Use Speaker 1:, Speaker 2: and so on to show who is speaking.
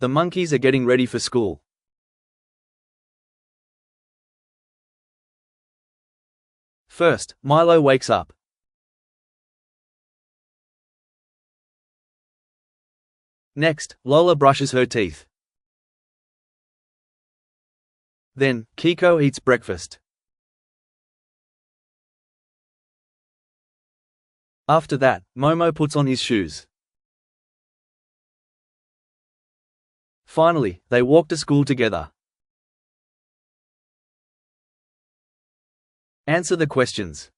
Speaker 1: The monkeys are getting ready for school. First, Milo wakes up. Next, Lola brushes her teeth. Then, Kiko eats breakfast. After that, Momo puts on his shoes. Finally, they walk to school together. Answer the questions.